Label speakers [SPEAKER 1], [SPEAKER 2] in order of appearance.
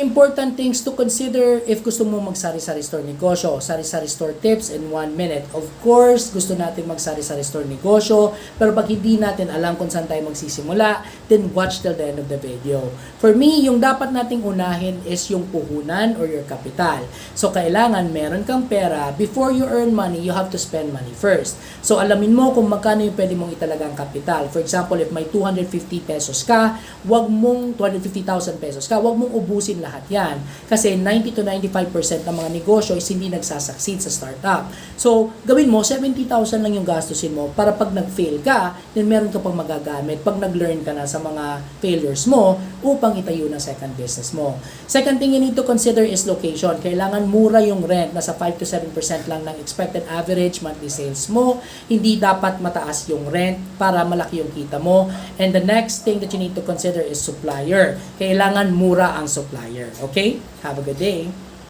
[SPEAKER 1] important things to consider if gusto mo mag-sari-sari store negosyo. Sari-sari store tips in 1 minute. Of course, gusto natin mag-sari-sari store negosyo, pero pag hindi natin alam kung saan tayo magsisimula, then watch till the end of the video. For me, yung dapat nating unahin is yung puhunan or your capital. So, kailangan meron kang pera. Before you earn money, you have to spend money first. So, alamin mo kung magkano yung pwede mong italagang kapital. For example, if may 250 pesos ka, wag mong 250,000 pesos ka, wag mong ubusin lahat yan. Kasi 90 to 95% ng mga negosyo is hindi nagsasucceed sa startup. So, gawin mo, 70,000 lang yung gastusin mo para pag nag-fail ka, then meron ka pang magagamit pag nag-learn ka na sa mga failures mo upang itayo ng second business mo. Second thing you need to consider is location. Kailangan mura yung rent. Nasa 5 to 7% lang ng expected average monthly sales mo. Hindi dapat mataas yung rent para malaki yung kita mo. And the next thing that you need to consider is supplier. Kailangan mura ang supplier. Okay? Have a good day.